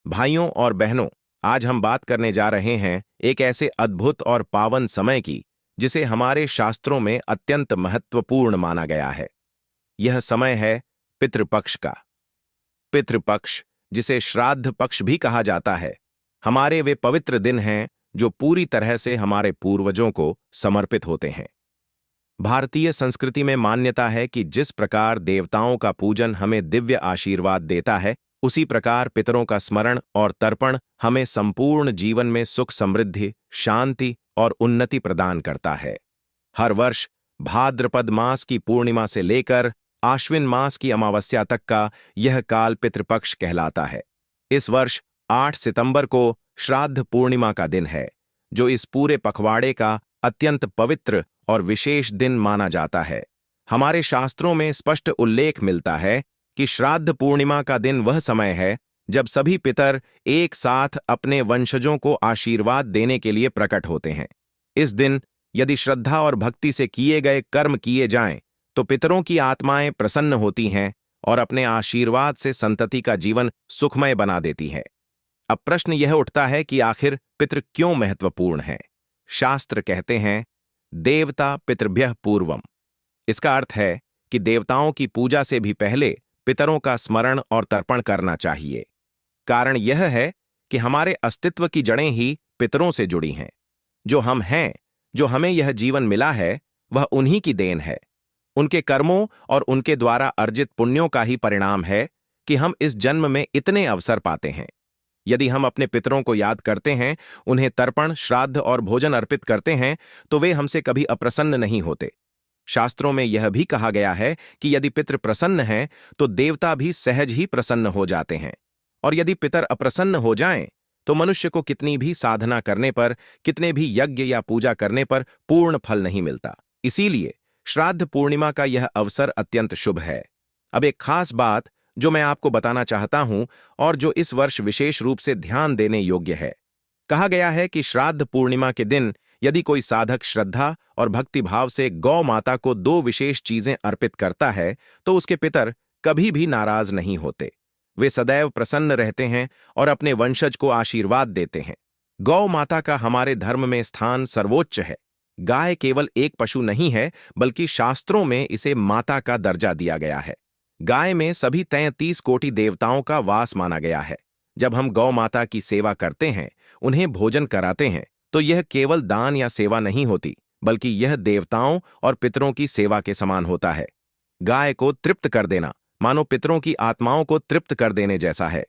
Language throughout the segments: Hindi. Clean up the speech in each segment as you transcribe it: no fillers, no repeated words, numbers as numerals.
भाइयों और बहनों, आज हम बात करने जा रहे हैं एक ऐसे अद्भुत और पावन समय की जिसे हमारे शास्त्रों में अत्यंत महत्वपूर्ण माना गया है। यह समय है पितृपक्ष का। पितृपक्ष, जिसे श्राद्ध पक्ष भी कहा जाता है, हमारे वे पवित्र दिन हैं जो पूरी तरह से हमारे पूर्वजों को समर्पित होते हैं। भारतीय संस्कृति में मान्यता है कि जिस प्रकार देवताओं का पूजन हमें दिव्य आशीर्वाद देता है, उसी प्रकार पितरों का स्मरण और तर्पण हमें संपूर्ण जीवन में सुख, समृद्धि, शांति और उन्नति प्रदान करता है। हर वर्ष भाद्रपद मास की पूर्णिमा से लेकर आश्विन मास की अमावस्या तक का यह काल पितृपक्ष कहलाता है। इस वर्ष 8 सितंबर को श्राद्ध पूर्णिमा का दिन है, जो इस पूरे पखवाड़े का अत्यंत पवित्र और विशेष दिन माना जाता है। हमारे शास्त्रों में स्पष्ट उल्लेख मिलता है कि श्राद्ध पूर्णिमा का दिन वह समय है जब सभी पितर एक साथ अपने वंशजों को आशीर्वाद देने के लिए प्रकट होते हैं। इस दिन यदि श्रद्धा और भक्ति से किए गए कर्म किए जाएं, तो पितरों की आत्माएं प्रसन्न होती हैं और अपने आशीर्वाद से संतति का जीवन सुखमय बना देती है। अब प्रश्न यह उठता है कि आखिर पितृ क्यों महत्वपूर्ण है? शास्त्र कहते हैं, देवता पितृभ्यः पूर्वम। इसका अर्थ है कि देवताओं की पूजा से भी पहले पितरों का स्मरण और तर्पण करना चाहिए। कारण यह है कि हमारे अस्तित्व की जड़ें ही पितरों से जुड़ी हैं। जो हम हैं, जो हमें यह जीवन मिला है, वह उन्हीं की देन है। उनके कर्मों और उनके द्वारा अर्जित पुण्यों का ही परिणाम है कि हम इस जन्म में इतने अवसर पाते हैं। यदि हम अपने पितरों को याद करते हैं, उन्हें तर्पण, श्राद्ध और भोजन अर्पित करते हैं, तो वे हमसे कभी अप्रसन्न नहीं होते। शास्त्रों में यह भी कहा गया है कि यदि पितृ प्रसन्न हैं, तो देवता भी सहज ही प्रसन्न हो जाते हैं। और यदि पितर अप्रसन्न हो जाएं, तो मनुष्य को कितनी भी साधना करने पर, कितने भी यज्ञ या पूजा करने पर पूर्ण फल नहीं मिलता। इसीलिए श्राद्ध पूर्णिमा का यह अवसर अत्यंत शुभ है। अब एक खास बात जो मैं आपको बताना चाहता हूं और जो इस वर्ष विशेष रूप से ध्यान देने योग्य है। कहा गया है कि श्राद्ध पूर्णिमा के दिन यदि कोई साधक श्रद्धा और भक्ति भाव से गौ माता को 2 विशेष चीजें अर्पित करता है, तो उसके पितर कभी भी नाराज नहीं होते। वे सदैव प्रसन्न रहते हैं और अपने वंशज को आशीर्वाद देते हैं। गौ माता का हमारे धर्म में स्थान सर्वोच्च है। गाय केवल एक पशु नहीं है, बल्कि शास्त्रों में इसे माता का दर्जा दिया गया है। गाय में सभी 33 कोटि देवताओं का वास माना गया है। जब हम गौ माता की सेवा करते हैं, उन्हें भोजन कराते हैं, तो यह केवल दान या सेवा नहीं होती, बल्कि यह देवताओं और पितरों की सेवा के समान होता है। गाय को तृप्त कर देना मानो पितरों की आत्माओं को तृप्त कर देने जैसा है।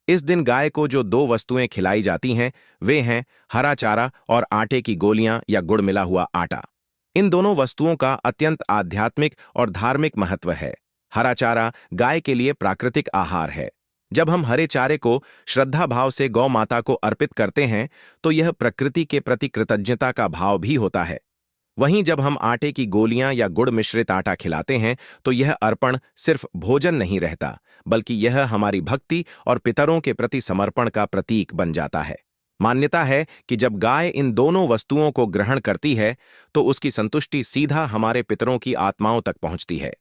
इस दिन गाय को जो 2 वस्तुएं खिलाई जाती हैं, वे हैं हरा चारा और आटे की गोलियां या गुड़ मिला हुआ आटा। इन दोनों वस्तुओं का अत्यंत आध्यात्मिक और धार्मिक महत्व है। हरा चारा गाय के लिए प्राकृतिक आहार है। जब हम हरे चारे को श्रद्धा भाव से गौ माता को अर्पित करते हैं, तो यह प्रकृति के प्रति कृतज्ञता का भाव भी होता है। वहीं जब हम आटे की गोलियां या गुड़ मिश्रित आटा खिलाते हैं, तो यह अर्पण सिर्फ भोजन नहीं रहता, बल्कि यह हमारी भक्ति और पितरों के प्रति समर्पण का प्रतीक बन जाता है। मान्यता है कि जब गाय इन दोनों वस्तुओं को ग्रहण करती है, तो उसकी संतुष्टि सीधा हमारे पितरों की आत्माओं तक पहुंचती है।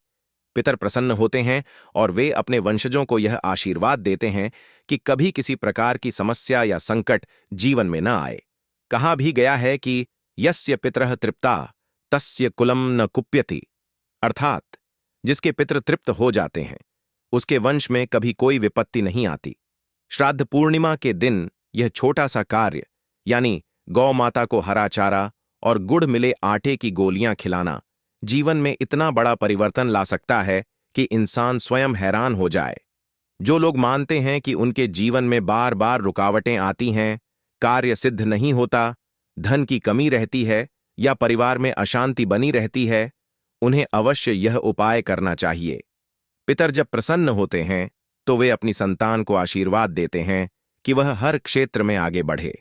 पितर प्रसन्न होते हैं और वे अपने वंशजों को यह आशीर्वाद देते हैं कि कभी किसी प्रकार की समस्या या संकट जीवन में न आए। कहा भी गया है कि यस्य पितरः तृप्ता तस्य कुलम न कुप्यति, अर्थात जिसके पितर तृप्त हो जाते हैं, उसके वंश में कभी कोई विपत्ति नहीं आती। श्राद्ध पूर्णिमा के दिन यह छोटा सा कार्य, यानी गौ माता को हरा चारा और गुड़ मिले आटे की गोलियां खिलाना, जीवन में इतना बड़ा परिवर्तन ला सकता है कि इंसान स्वयं हैरान हो जाए। जो लोग मानते हैं कि उनके जीवन में बार बार रुकावटें आती हैं, कार्य सिद्ध नहीं होता, धन की कमी रहती है या परिवार में अशांति बनी रहती है, उन्हें अवश्य यह उपाय करना चाहिए। पितर जब प्रसन्न होते हैं, तो वे अपनी संतान को आशीर्वाद देते हैं कि वह हर क्षेत्र में आगे बढ़े।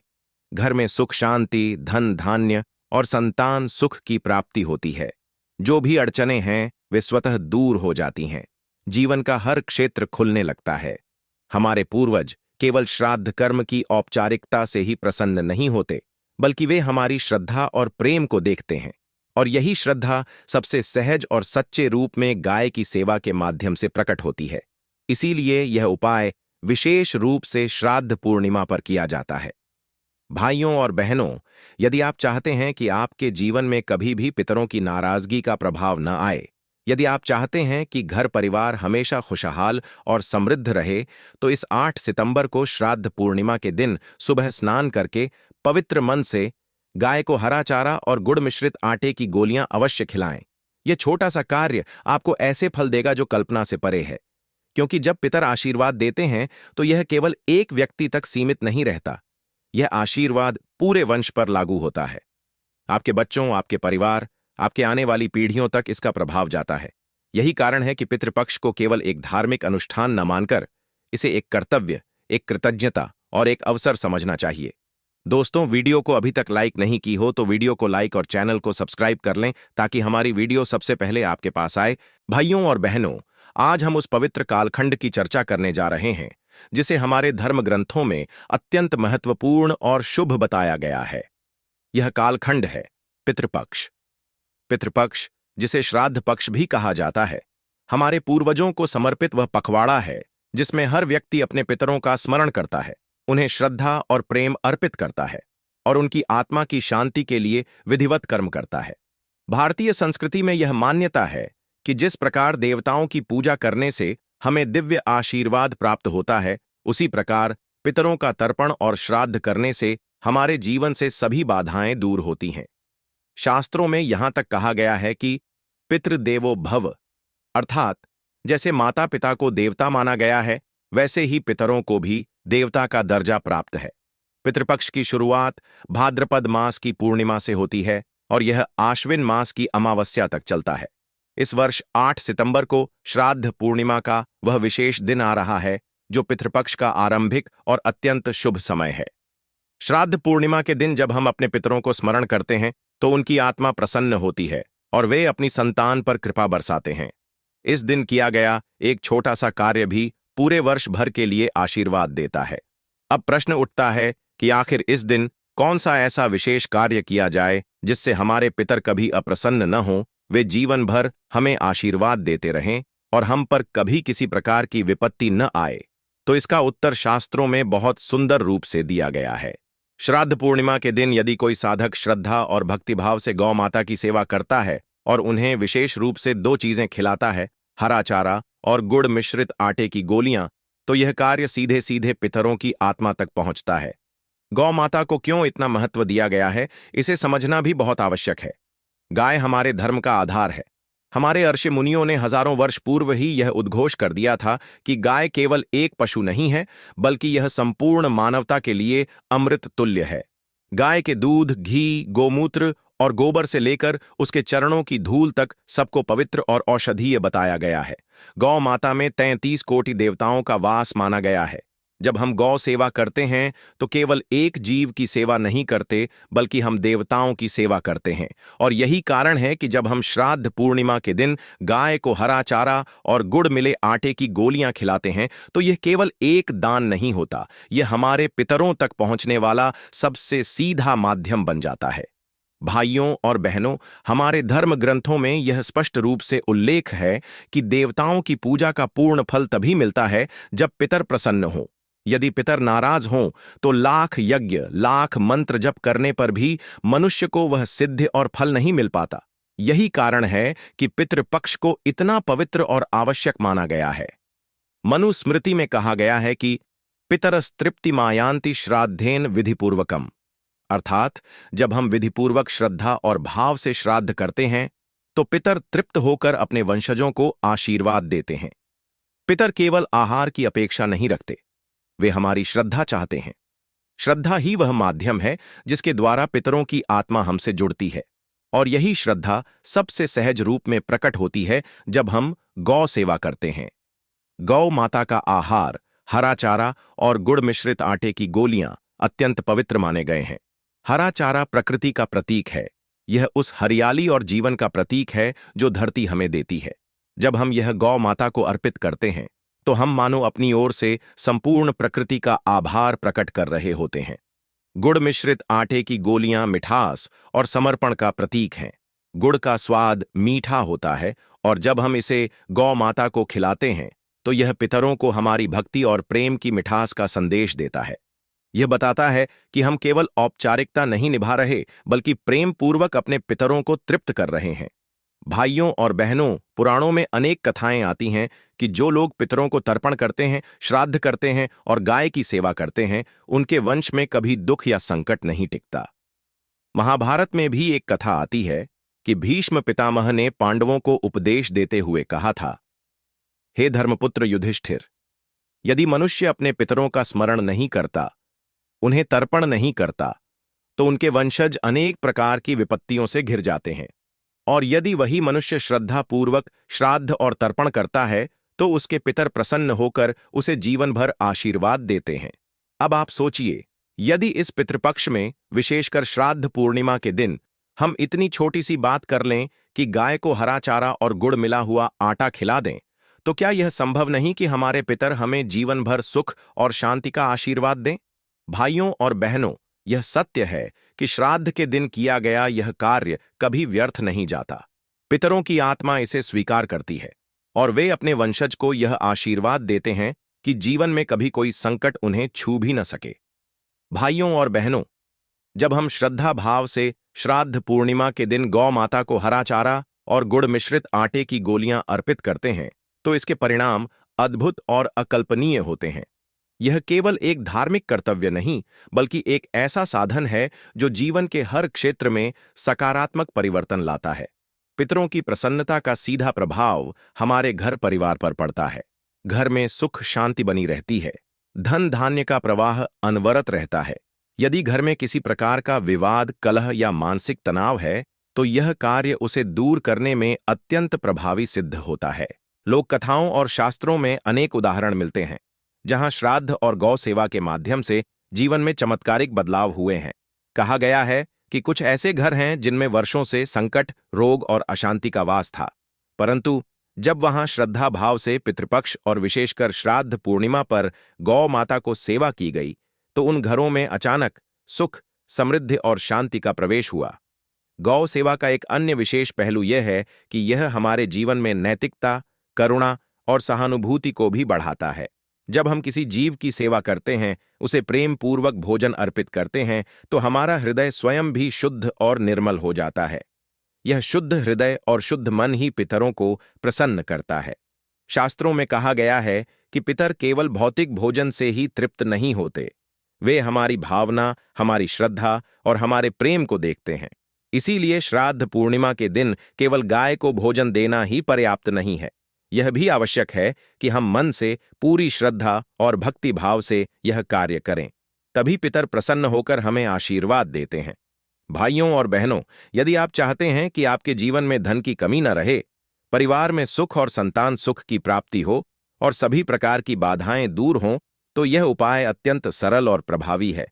घर में सुख, शांति, धन धान्य और संतान सुख की प्राप्ति होती है। जो भी अड़चनें हैं, वे स्वतः दूर हो जाती हैं। जीवन का हर क्षेत्र खुलने लगता है। हमारे पूर्वज केवल श्राद्ध कर्म की औपचारिकता से ही प्रसन्न नहीं होते, बल्कि वे हमारी श्रद्धा और प्रेम को देखते हैं। और यही श्रद्धा सबसे सहज और सच्चे रूप में गाय की सेवा के माध्यम से प्रकट होती है। इसीलिए यह उपाय विशेष रूप से श्राद्ध पूर्णिमा पर किया जाता है। भाइयों और बहनों, यदि आप चाहते हैं कि आपके जीवन में कभी भी पितरों की नाराजगी का प्रभाव न आए, यदि आप चाहते हैं कि घर परिवार हमेशा खुशहाल और समृद्ध रहे, तो इस 8 सितंबर को श्राद्ध पूर्णिमा के दिन सुबह स्नान करके पवित्र मन से गाय को हरा चारा और गुड़ मिश्रित आटे की गोलियां अवश्य खिलाएं। यह छोटा सा कार्य आपको ऐसे फल देगा जो कल्पना से परे है, क्योंकि जब पितर आशीर्वाद देते हैं तो यह केवल एक व्यक्ति तक सीमित नहीं रहता। यह आशीर्वाद पूरे वंश पर लागू होता है। आपके बच्चों, आपके परिवार, आपके आने वाली पीढ़ियों तक इसका प्रभाव जाता है। यही कारण है कि पितृपक्ष को केवल एक धार्मिक अनुष्ठान न मानकर इसे एक कर्तव्य, एक कृतज्ञता और एक अवसर समझना चाहिए। दोस्तों, वीडियो को अभी तक लाइक नहीं की हो तो वीडियो को लाइक और चैनल को सब्सक्राइब कर लें ताकि हमारी वीडियो सबसे पहले आपके पास आए। भाइयों और बहनों, आज हम उस पवित्र कालखंड की चर्चा करने जा रहे हैं जिसे हमारे धर्म ग्रंथों में अत्यंत महत्वपूर्ण और शुभ बताया गया है। यह कालखंड है पितृपक्ष। पितृपक्ष, जिसे श्राद्ध पक्ष भी कहा जाता है, हमारे पूर्वजों को समर्पित वह पखवाड़ा है जिसमें हर व्यक्ति अपने पितरों का स्मरण करता है, उन्हें श्रद्धा और प्रेम अर्पित करता है और उनकी आत्मा की शांति के लिए विधिवत कर्म करता है। भारतीय संस्कृति में यह मान्यता है कि जिस प्रकार देवताओं की पूजा करने से हमें दिव्य आशीर्वाद प्राप्त होता है, उसी प्रकार पितरों का तर्पण और श्राद्ध करने से हमारे जीवन से सभी बाधाएं दूर होती हैं। शास्त्रों में यहां तक कहा गया है कि पितृदेवो भव, अर्थात जैसे माता पिता को देवता माना गया है, वैसे ही पितरों को भी देवता का दर्जा प्राप्त है। पितृपक्ष की शुरुआत भाद्रपद मास की पूर्णिमा से होती है और यह आश्विन मास की अमावस्या तक चलता है। इस वर्ष 8 सितंबर को श्राद्ध पूर्णिमा का वह विशेष दिन आ रहा है जो पितृपक्ष का आरंभिक और अत्यंत शुभ समय है। श्राद्ध पूर्णिमा के दिन जब हम अपने पितरों को स्मरण करते हैं तो उनकी आत्मा प्रसन्न होती है और वे अपनी संतान पर कृपा बरसाते हैं। इस दिन किया गया एक छोटा सा कार्य भी पूरे वर्ष भर के लिए आशीर्वाद देता है। अब प्रश्न उठता है कि आखिर इस दिन कौन सा ऐसा विशेष कार्य किया जाए जिससे हमारे पितर कभी अप्रसन्न न हों, वे जीवन भर हमें आशीर्वाद देते रहें और हम पर कभी किसी प्रकार की विपत्ति न आए। तो इसका उत्तर शास्त्रों में बहुत सुंदर रूप से दिया गया है। श्राद्ध पूर्णिमा के दिन यदि कोई साधक श्रद्धा और भक्तिभाव से गौ माता की सेवा करता है और उन्हें विशेष रूप से 2 चीजें खिलाता है, हरा चारा और गुड़ मिश्रित आटे की गोलियां, तो यह कार्य सीधे सीधे पितरों की आत्मा तक पहुंचता है। गौ माता को क्यों इतना महत्व दिया गया है, इसे समझना भी बहुत आवश्यक है। गाय हमारे धर्म का आधार है। हमारे ऋषि मुनियों ने हजारों वर्ष पूर्व ही यह उद्घोष कर दिया था कि गाय केवल एक पशु नहीं है, बल्कि यह संपूर्ण मानवता के लिए अमृत तुल्य है। गाय के दूध, घी, गोमूत्र और गोबर से लेकर उसके चरणों की धूल तक सबको पवित्र और औषधीय बताया गया है। गौ माता में 33 कोटि देवताओं का वास माना गया है। जब हम गौ सेवा करते हैं तो केवल एक जीव की सेवा नहीं करते, बल्कि हम देवताओं की सेवा करते हैं। और यही कारण है कि जब हम श्राद्ध पूर्णिमा के दिन गाय को हरा चारा और गुड़ मिले आटे की गोलियां खिलाते हैं तो यह केवल एक दान नहीं होता, यह हमारे पितरों तक पहुंचने वाला सबसे सीधा माध्यम बन जाता है। भाइयों और बहनों, हमारे धर्म ग्रंथों में यह स्पष्ट रूप से उल्लेख है कि देवताओं की पूजा का पूर्ण फल तभी मिलता है जब पितर प्रसन्न हों। यदि पितर नाराज हों तो लाख यज्ञ, लाख मंत्र जप करने पर भी मनुष्य को वह सिद्ध और फल नहीं मिल पाता। यही कारण है कि पितृपक्ष को इतना पवित्र और आवश्यक माना गया है। मनुस्मृति में कहा गया है कि पितरस्तृप्ति मायान्ति श्राद्धेन विधिपूर्वकम, अर्थात जब हम विधिपूर्वक श्रद्धा और भाव से श्राद्ध करते हैं तो पितर तृप्त होकर अपने वंशजों को आशीर्वाद देते हैं। पितर केवल आहार की अपेक्षा नहीं रखते, वे हमारी श्रद्धा चाहते हैं। श्रद्धा ही वह माध्यम है जिसके द्वारा पितरों की आत्मा हमसे जुड़ती है, और यही श्रद्धा सबसे सहज रूप में प्रकट होती है जब हम गौ सेवा करते हैं। गौ माता का आहार, हरा चारा और गुड़ मिश्रित आटे की गोलियां अत्यंत पवित्र माने गए हैं। हरा चारा प्रकृति का प्रतीक है। यह उस हरियाली और जीवन का प्रतीक है जो धरती हमें देती है। जब हम यह गौ माता को अर्पित करते हैं तो हम मानो अपनी ओर से संपूर्ण प्रकृति का आभार प्रकट कर रहे होते हैं। गुड़ मिश्रित आटे की गोलियां मिठास और समर्पण का प्रतीक हैं। गुड़ का स्वाद मीठा होता है और जब हम इसे गौ माता को खिलाते हैं तो यह पितरों को हमारी भक्ति और प्रेम की मिठास का संदेश देता है। यह बताता है कि हम केवल औपचारिकता नहीं निभा रहे, बल्कि प्रेम पूर्वक अपने पितरों को तृप्त कर रहे हैं। भाइयों और बहनों, पुराणों में अनेक कथाएं आती हैं कि जो लोग पितरों को तर्पण करते हैं, श्राद्ध करते हैं और गाय की सेवा करते हैं, उनके वंश में कभी दुख या संकट नहीं टिकता। महाभारत में भी एक कथा आती है कि भीष्म पितामह ने पांडवों को उपदेश देते हुए कहा था, हे धर्मपुत्र युधिष्ठिर, यदि मनुष्य अपने पितरों का स्मरण नहीं करता, उन्हें तर्पण नहीं करता, तो उनके वंशज अनेक प्रकार की विपत्तियों से घिर जाते हैं। और यदि वही मनुष्य श्रद्धापूर्वक श्राद्ध और तर्पण करता है, तो उसके पितर प्रसन्न होकर उसे जीवन भर आशीर्वाद देते हैं। अब आप सोचिए, यदि इस पितृपक्ष में, विशेषकर श्राद्ध पूर्णिमा के दिन, हम इतनी छोटी सी बात कर लें कि गाय को हरा चारा और गुड़ मिला हुआ आटा खिला दें, तो क्या यह संभव नहीं कि हमारे पितर हमें जीवन भर सुख और शांति का आशीर्वाद दें? भाइयों और बहनों, यह सत्य है कि श्राद्ध के दिन किया गया यह कार्य कभी व्यर्थ नहीं जाता। पितरों की आत्मा इसे स्वीकार करती है और वे अपने वंशज को यह आशीर्वाद देते हैं कि जीवन में कभी कोई संकट उन्हें छू भी न सके। भाइयों और बहनों, जब हम श्रद्धा भाव से श्राद्ध पूर्णिमा के दिन गौ माता को हरा चारा और गुड़ मिश्रित आटे की गोलियां अर्पित करते हैं, तो इसके परिणाम अद्भुत और अकल्पनीय होते हैं। यह केवल एक धार्मिक कर्तव्य नहीं, बल्कि एक ऐसा साधन है जो जीवन के हर क्षेत्र में सकारात्मक परिवर्तन लाता है। पितरों की प्रसन्नता का सीधा प्रभाव हमारे घर परिवार पर पड़ता है। घर में सुख शांति बनी रहती है, धन धान्य का प्रवाह अनवरत रहता है। यदि घर में किसी प्रकार का विवाद, कलह या मानसिक तनाव है, तो यह कार्य उसे दूर करने में अत्यंत प्रभावी सिद्ध होता है। लोक कथाओं और शास्त्रों में अनेक उदाहरण मिलते हैं जहां श्राद्ध और गौ सेवा के माध्यम से जीवन में चमत्कारिक बदलाव हुए हैं। कहा गया है कि कुछ ऐसे घर हैं जिनमें वर्षों से संकट, रोग और अशांति का वास था, परंतु जब वहां श्रद्धा भाव से पितृपक्ष और विशेषकर श्राद्ध पूर्णिमा पर गौ माता को सेवा की गई, तो उन घरों में अचानक सुख, समृद्धि और शांति का प्रवेश हुआ। गौ सेवा का एक अन्य विशेष पहलू यह है कि यह हमारे जीवन में नैतिकता, करुणा और सहानुभूति को भी बढ़ाता है। जब हम किसी जीव की सेवा करते हैं, उसे प्रेम पूर्वक भोजन अर्पित करते हैं, तो हमारा हृदय स्वयं भी शुद्ध और निर्मल हो जाता है। यह शुद्ध हृदय और शुद्ध मन ही पितरों को प्रसन्न करता है। शास्त्रों में कहा गया है कि पितर केवल भौतिक भोजन से ही तृप्त नहीं होते, वे हमारी भावना, हमारी श्रद्धा और हमारे प्रेम को देखते हैं। इसीलिए श्राद्ध पूर्णिमा के दिन केवल गाय को भोजन देना ही पर्याप्त नहीं है। यह भी आवश्यक है कि हम मन से, पूरी श्रद्धा और भक्ति भाव से यह कार्य करें, तभी पितर प्रसन्न होकर हमें आशीर्वाद देते हैं। भाइयों और बहनों, यदि आप चाहते हैं कि आपके जीवन में धन की कमी न रहे, परिवार में सुख और संतान सुख की प्राप्ति हो और सभी प्रकार की बाधाएं दूर हों, तो यह उपाय अत्यंत सरल और प्रभावी है।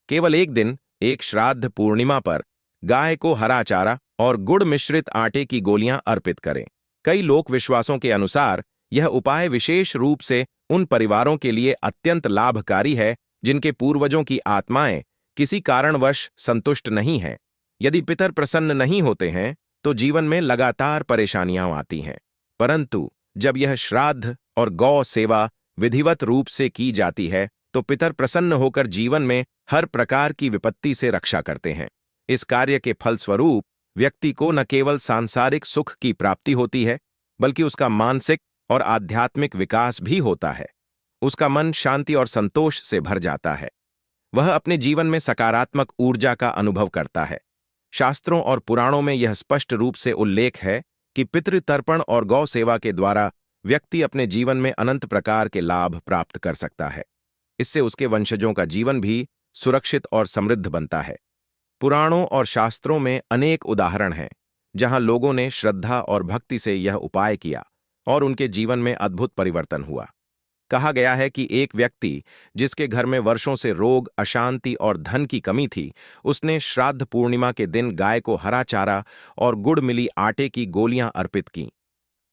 केवल एक दिन, एक श्राद्ध पूर्णिमा पर गाय को हरा चारा और गुड़ मिश्रित आटे की गोलियां अर्पित करें। कई लोक विश्वासों के अनुसार यह उपाय विशेष रूप से उन परिवारों के लिए अत्यंत लाभकारी है जिनके पूर्वजों की आत्माएं किसी कारणवश संतुष्ट नहीं हैं। यदि पितर प्रसन्न नहीं होते हैं, तो जीवन में लगातार परेशानियां आती हैं, परंतु जब यह श्राद्ध और गौ सेवा विधिवत रूप से की जाती है, तो पितर प्रसन्न होकर जीवन में हर प्रकार की विपत्ति से रक्षा करते हैं। इस कार्य के फलस्वरूप व्यक्ति को न केवल सांसारिक सुख की प्राप्ति होती है, बल्कि उसका मानसिक और आध्यात्मिक विकास भी होता है। उसका मन शांति और संतोष से भर जाता है। वह अपने जीवन में सकारात्मक ऊर्जा का अनुभव करता है। शास्त्रों और पुराणों में यह स्पष्ट रूप से उल्लेख है कि पितृतर्पण और गौ सेवा के द्वारा व्यक्ति अपने जीवन में अनंत प्रकार के लाभ प्राप्त कर सकता है। इससे उसके वंशजों का जीवन भी सुरक्षित और समृद्ध बनता है। पुराणों और शास्त्रों में अनेक उदाहरण हैं जहां लोगों ने श्रद्धा और भक्ति से यह उपाय किया और उनके जीवन में अद्भुत परिवर्तन हुआ। कहा गया है कि एक व्यक्ति जिसके घर में वर्षों से रोग, अशांति और धन की कमी थी, उसने श्राद्ध पूर्णिमा के दिन गाय को हरा चारा और गुड़ मिली आटे की गोलियां अर्पित कीं।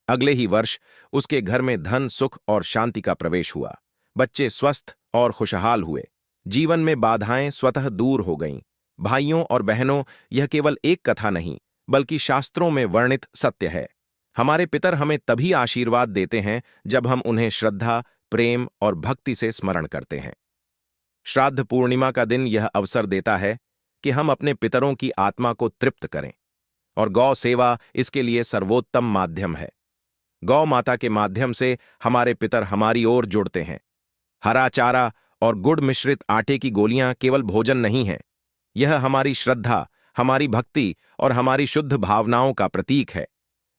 अगले ही वर्ष उसके घर में धन, सुख और शांति का प्रवेश हुआ। बच्चे स्वस्थ और खुशहाल हुए। जीवन में बाधाएं स्वतः दूर हो गईं। भाइयों और बहनों, यह केवल एक कथा नहीं, बल्कि शास्त्रों में वर्णित सत्य है। हमारे पितर हमें तभी आशीर्वाद देते हैं जब हम उन्हें श्रद्धा, प्रेम और भक्ति से स्मरण करते हैं। श्राद्ध पूर्णिमा का दिन यह अवसर देता है कि हम अपने पितरों की आत्मा को तृप्त करें, और गौ सेवा इसके लिए सर्वोत्तम माध्यम है। गौ माता के माध्यम से हमारे पितर हमारी ओर जुड़ते हैं। हरा चारा और गुड़ मिश्रित आटे की गोलियां केवल भोजन नहीं हैं, यह हमारी श्रद्धा, हमारी भक्ति और हमारी शुद्ध भावनाओं का प्रतीक है।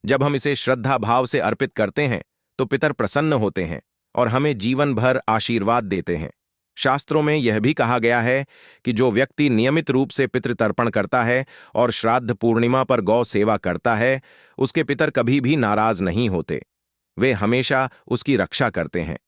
जब हम इसे श्रद्धा भाव से अर्पित करते हैं तो पितर प्रसन्न होते हैं और हमें जीवन भर आशीर्वाद देते हैं। शास्त्रों में यह भी कहा गया है कि जो व्यक्ति नियमित रूप से पितृतर्पण करता है और श्राद्ध पूर्णिमा पर गौ सेवा करता है, उसके पितर कभी भी नाराज नहीं होते। वे हमेशा उसकी रक्षा करते हैं।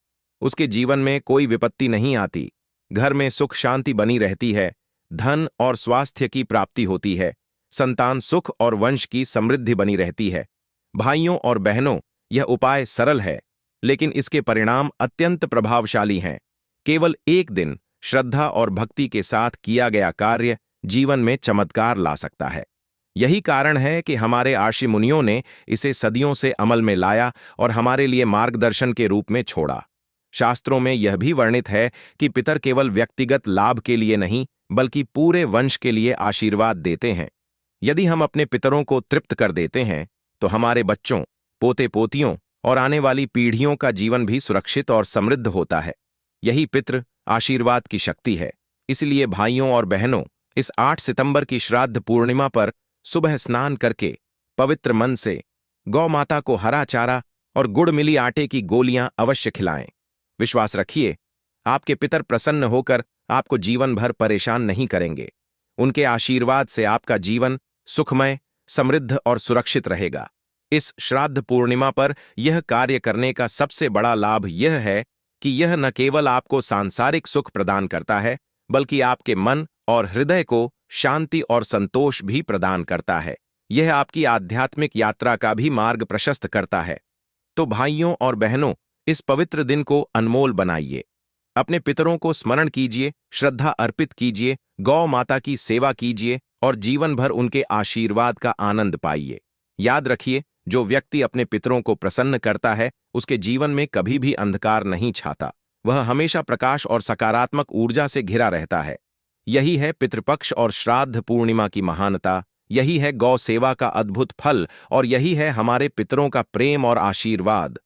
उसके जीवन में कोई विपत्ति नहीं आती, घर में सुख शांति बनी रहती है, धन और स्वास्थ्य की प्राप्ति होती है, संतान सुख और वंश की समृद्धि बनी रहती है। भाइयों और बहनों, यह उपाय सरल है, लेकिन इसके परिणाम अत्यंत प्रभावशाली हैं। केवल एक दिन श्रद्धा और भक्ति के साथ किया गया कार्य जीवन में चमत्कार ला सकता है। यही कारण है कि हमारे आशी मुनियों ने इसे सदियों से अमल में लाया और हमारे लिए मार्गदर्शन के रूप में छोड़ा। शास्त्रों में यह भी वर्णित है कि पितर केवल व्यक्तिगत लाभ के लिए नहीं, बल्कि पूरे वंश के लिए आशीर्वाद देते हैं। यदि हम अपने पितरों को तृप्त कर देते हैं तो हमारे बच्चों, पोते पोतियों और आने वाली पीढ़ियों का जीवन भी सुरक्षित और समृद्ध होता है। यही पितृ आशीर्वाद की शक्ति है। इसलिए भाइयों और बहनों, इस 8 सितंबर की श्राद्ध पूर्णिमा पर सुबह स्नान करके पवित्र मन से गौ माता को हरा चारा और गुड़ मिली आटे की गोलियां अवश्य खिलाएं। विश्वास रखिए, आपके पितर प्रसन्न होकर आपको जीवन भर परेशान नहीं करेंगे। उनके आशीर्वाद से आपका जीवन सुखमय, समृद्ध और सुरक्षित रहेगा। इस श्राद्ध पूर्णिमा पर यह कार्य करने का सबसे बड़ा लाभ यह है कि यह न केवल आपको सांसारिक सुख प्रदान करता है, बल्कि आपके मन और हृदय को शांति और संतोष भी प्रदान करता है। यह आपकी आध्यात्मिक यात्रा का भी मार्ग प्रशस्त करता है। तो भाइयों और बहनों, इस पवित्र दिन को अनमोल बनाइए। अपने पितरों को स्मरण कीजिए, श्रद्धा अर्पित कीजिए, गौ माता की सेवा कीजिए और जीवन भर उनके आशीर्वाद का आनंद पाइए। याद रखिए, जो व्यक्ति अपने पितरों को प्रसन्न करता है, उसके जीवन में कभी भी अंधकार नहीं छाता। वह हमेशा प्रकाश और सकारात्मक ऊर्जा से घिरा रहता है। यही है पितृपक्ष और श्राद्ध पूर्णिमा की महानता, यही है गौ सेवा का अद्भुत फल और यही है हमारे पितरों का प्रेम और आशीर्वाद।